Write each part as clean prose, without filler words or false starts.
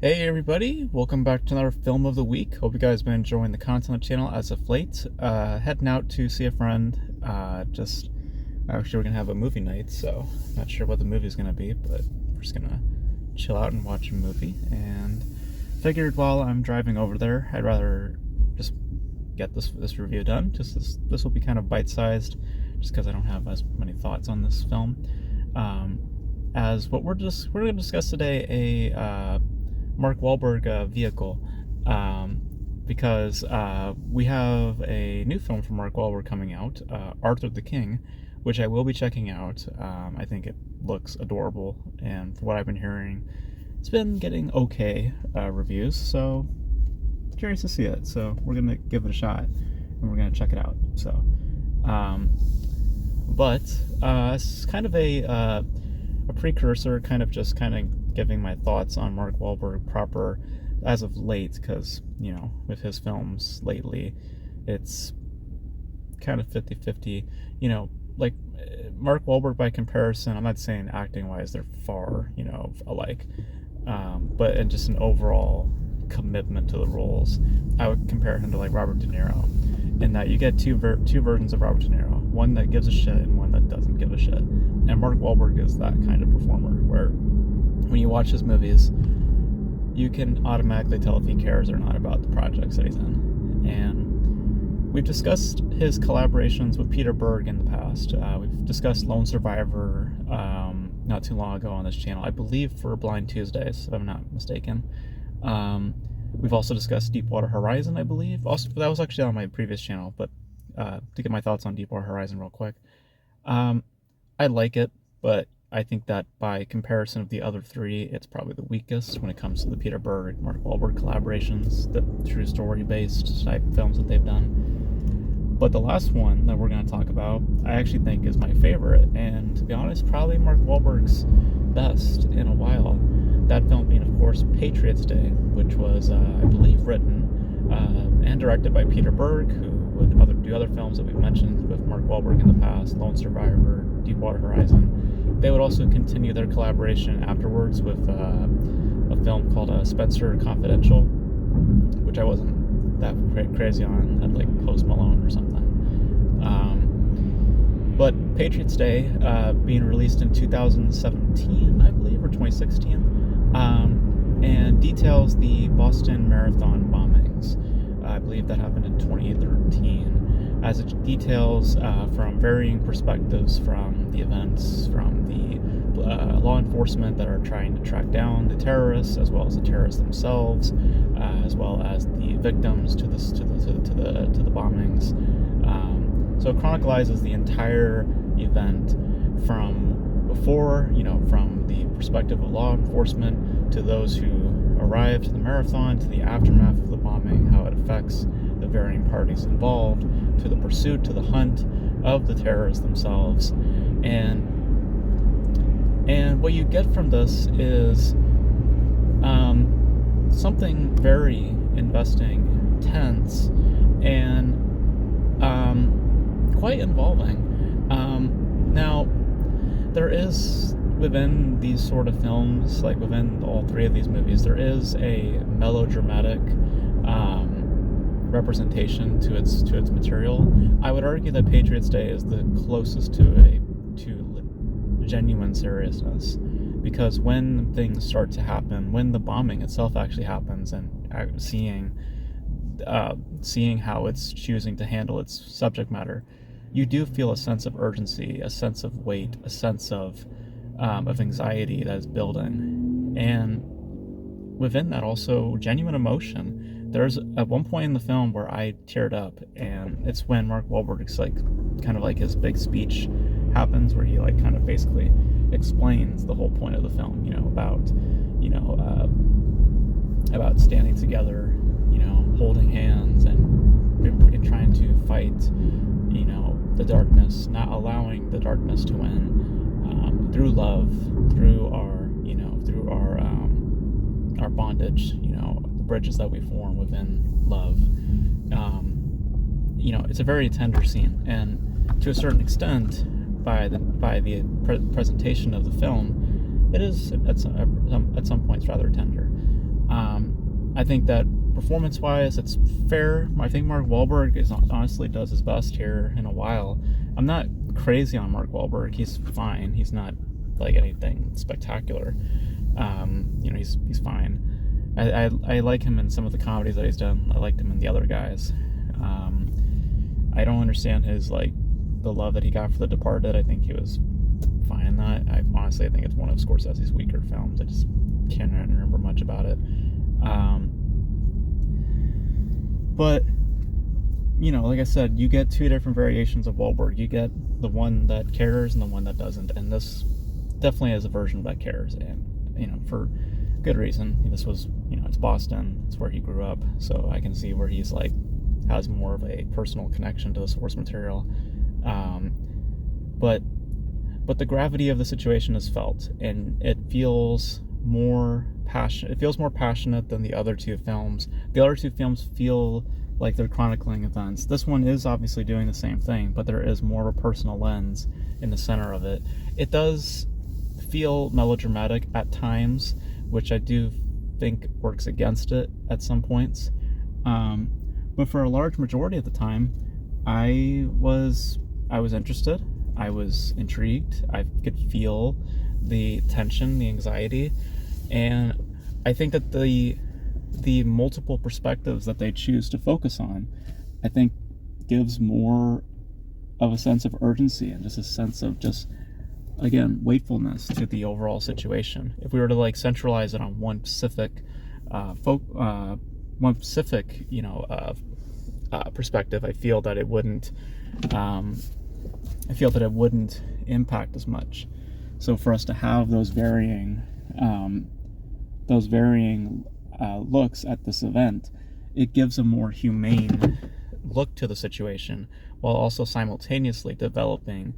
Hey everybody, welcome back to another film of the week. Hope you guys have been enjoying the content on the channel as of late. Heading out to see a friend. Actually we're gonna have a movie night, so not sure what the movie's gonna be, but we're just gonna chill out and watch a movie. And figured while I'm driving over there, I'd rather just get this review done. This will be kind of bite-sized, just because I don't have as many thoughts on this film. As what we're gonna discuss today a Mark Wahlberg vehicle, because we have a new film from Mark Wahlberg coming out, Arthur the King, which I will be checking out. I think it looks adorable, and from what I've been hearing, it's been getting okay reviews, so curious to see it. So we're gonna give it a shot, and we're gonna check it out. So, it's kind of a precursor, kind of giving my thoughts on Mark Wahlberg proper as of late, because, you know, with his films lately, it's kind of 50-50. You know, like, Mark Wahlberg by comparison, I'm not saying acting-wise they're far, alike, but in just an overall commitment to the roles, I would compare him to, like, Robert De Niro, in that you get two versions of Robert De Niro, one that gives a shit and one that doesn't give a shit. And Mark Wahlberg is that kind of performer, where when you watch his movies, you can automatically tell if he cares or not about the projects that he's in. And we've discussed his collaborations with Peter Berg in the past. We've discussed Lone Survivor not too long ago on this channel, I believe for Blind Tuesdays, if I'm not mistaken. We've also discussed Deepwater Horizon, I believe. Also, that was actually on my previous channel, but to get my thoughts on Deepwater Horizon real quick. I like it, but I think that by comparison of the other three, it's probably the weakest when it comes to the Peter Berg, Mark Wahlberg collaborations, the true story-based type films that they've done. But the last one that we're going to talk about, I actually think is my favorite, and to be honest, probably Mark Wahlberg's best in a while. That film being, of course, Patriots Day, which was, I believe, written and directed by Peter Berg, who would do other films that we've mentioned with Mark Wahlberg in the past, Lone Survivor, Deepwater Horizon. They would also continue their collaboration afterwards with a film called Spencer Confidential, which I wasn't that crazy on, had like Post Malone or something. But Patriots Day, being released in 2017, I believe, or 2016, and details the Boston Marathon bombings. I believe that happened in 2013, as it details from varying perspectives from the events, from the law enforcement that are trying to track down the terrorists, as well as the terrorists themselves, as well as the victims to the bombings. So it chronicles the entire event from before, from the perspective of law enforcement, to those who arrived to the marathon, to the aftermath of the bombing, how it affects the varying parties involved, to the pursuit, to the hunt of the terrorists themselves. And what you get from this is something very investing, tense, and quite involving. Now, there is, within these sort of films, like within all three of these movies, there is a melodramatic representation to its material. I would argue that Patriots Day is the closest to genuine seriousness, because when things start to happen, when the bombing itself actually happens, and seeing how it's choosing to handle its subject matter, you do feel a sense of urgency, a sense of weight, a sense of anxiety that is building, and within that also genuine emotion. There's at one point in the film where I teared up, and it's when Mark Wahlberg's his big speech happens, where he kind of basically explains the whole point of the film, about standing together, holding hands, and trying to fight, the darkness, not allowing the darkness to win, through love, through our bondage, the bridges that we form within love. It's a very tender scene, and to a certain extent, by the presentation of the film, it is at some points rather tender. I think that performance-wise, it's fair. I think Mark Wahlberg honestly does his best here in a while. I'm not crazy on Mark Wahlberg. He's fine. He's not like anything spectacular. He's fine. I like him in some of the comedies that he's done. I liked him in The Other Guys. I don't understand his the love that he got for The Departed. I think he was fine in that. I think it's one of Scorsese's weaker films. I just can't remember much about it. But like I said, you get two different variations of Wahlberg. You get the one that cares and the one that doesn't, and this definitely is a version that cares, and for good reason. This was it's Boston, it's where he grew up, so I can see where he's has more of a personal connection to the source material. But the gravity of the situation is felt, and it feels more passionate. It feels more passionate than the other two films. The other two films feel like they're chronicling events. This one is obviously doing the same thing, but there is more of a personal lens in the center of it. It does feel melodramatic at times, which I do think works against it at some points. But for a large majority of the time, I was interested. I was intrigued. I could feel the tension, the anxiety, and I think that the multiple perspectives that they choose to focus on, I think, gives more of a sense of urgency and just a sense of again, waitfulness to the overall situation. If we were to centralize it on one specific perspective, I feel that it wouldn't impact as much. So for us to have those varying looks at this event, it gives a more humane look to the situation, while also simultaneously developing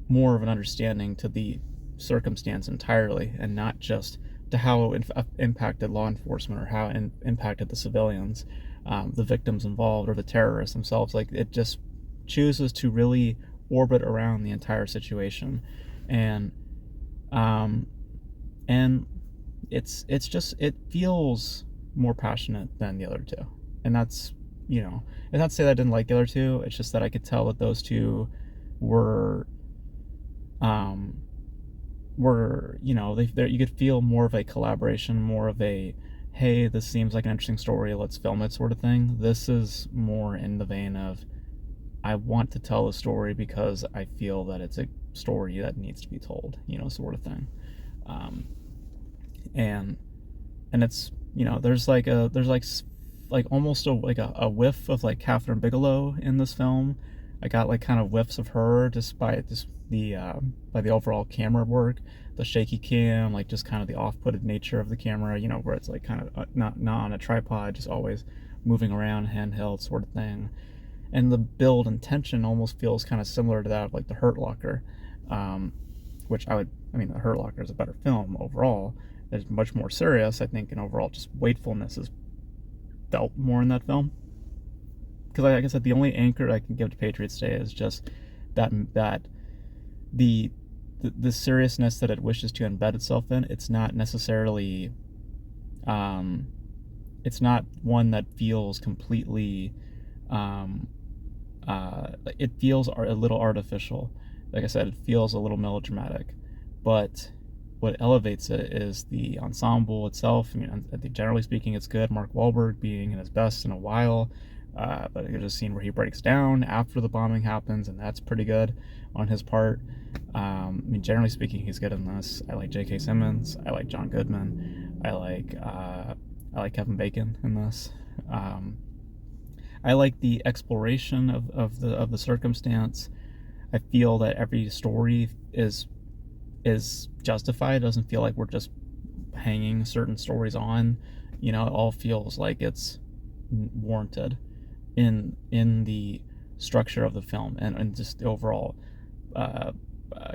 more of an understanding to the circumstance entirely, and not just to how it impacted law enforcement or how it impacted the civilians, the victims involved, or the terrorists themselves. It just chooses to really orbit around the entire situation, and it feels more passionate than the other two. And that's it's not to say that I didn't like the other two. It's just that I could tell that those two were you could feel more of a collaboration, more of a, hey, this seems like an interesting story, let's film it sort of thing. This is more in the vein of, I want to tell a story because I feel that it's a story that needs to be told, sort of thing. And it's, there's almost a whiff of Catherine Bigelow in this film. I got kind of whiffs of her just by the overall camera work, the shaky cam, just kind of the off-putted nature of the camera, where it's kind of not on a tripod, just always moving around, handheld sort of thing. And the build and tension almost feels kind of similar to that of The Hurt Locker, which The Hurt Locker is a better film overall. It's much more serious, I think, and overall just weightfulness is felt more in that film. Because like I said, the only anchor I can give to Patriots Day is just that the seriousness that it wishes to embed itself in. It's not necessarily, it's not one that feels completely, it feels a little artificial. Like I said, it feels a little melodramatic, but what elevates it is the ensemble itself. I think generally speaking, it's good. Mark Wahlberg being in his best in a while. But there's a scene where he breaks down after the bombing happens, and that's pretty good on his part. Generally speaking, he's good in this. I like J.K. Simmons. I like John Goodman. I like Kevin Bacon in this. I like the exploration of the circumstance. I feel that every story is justified. It doesn't feel like we're just hanging certain stories on. It all feels like it's warranted in the structure of the film and just the overall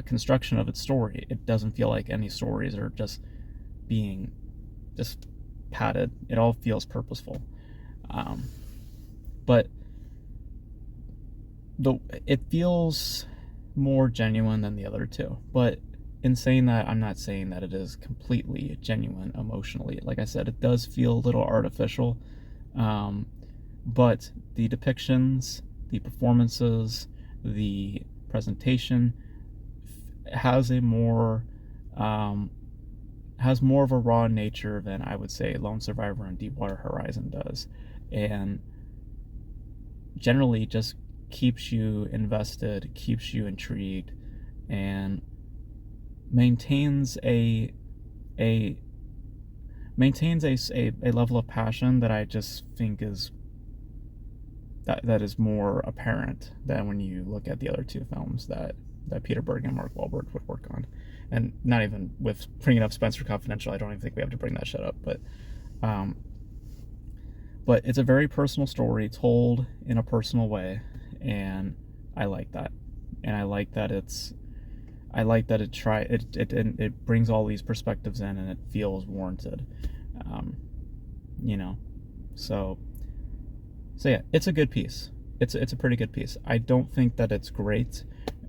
construction of its story. It doesn't feel like any stories are just being just padded. It all feels purposeful. But it feels more genuine than the other two. But in saying that, I'm not saying that it is completely genuine emotionally. Like I said, it does feel a little artificial, um, but the depictions, the performances, the presentation has a more um, has more of a raw nature than I would say Lone Survivor and Deepwater Horizon does, and generally just keeps you invested, keeps you intrigued, and maintains a maintains a level of passion that I just think is that is more apparent than when you look at the other two films that Peter Berg and Mark Wahlberg would work on. And not even with bringing up Spencer Confidential, I don't even think we have to bring that shit up. Um, but it's a very personal story told in a personal way, and I like that. And I like that it brings all these perspectives in, and it feels warranted. Um, you know, so yeah, it's a good piece. It's a pretty good piece. I don't think that it's great.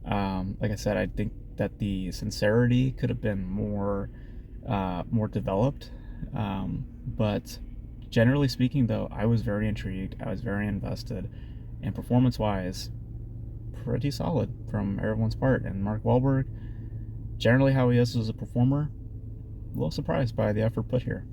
Like I said, I think that the sincerity could have been more developed. But generally speaking, though, I was very intrigued. I was very invested, and performance-wise, pretty solid from everyone's part. And Mark Wahlberg, generally how he is as a performer, a little surprised by the effort put here.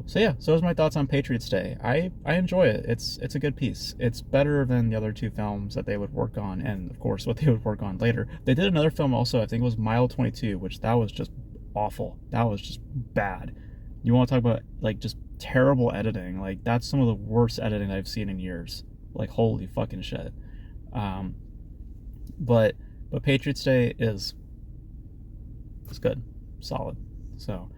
So yeah, so those are my thoughts on Patriots Day. I enjoy it. It's a good piece. It's better than the other two films that they would work on, and of course what they would work on later. They did another film also, I think it was Mile 22, which that was just awful. That was just bad. You want to talk about like just terrible editing? Like that's some of the worst editing I've seen in years. Like holy fucking shit. Um, but Patriots Day is good, solid. So.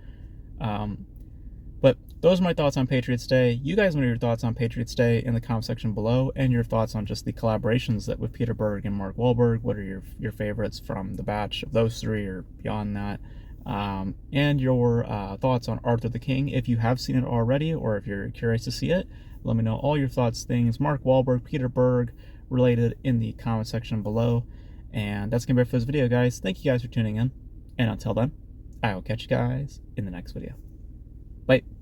But those are my thoughts on Patriots Day. You guys know your thoughts on Patriots Day in the comment section below, and your thoughts on just the collaborations that with Peter Berg and Mark Wahlberg. What are your favorites from the batch of those three or beyond that? And your thoughts on Arthur the King, if you have seen it already or if you're curious to see it. Let me know all your thoughts, things Mark Wahlberg, Peter Berg related in the comment section below. And that's going to be it for this video, guys. Thank you guys for tuning in. And until then, I will catch you guys in the next video. Bye.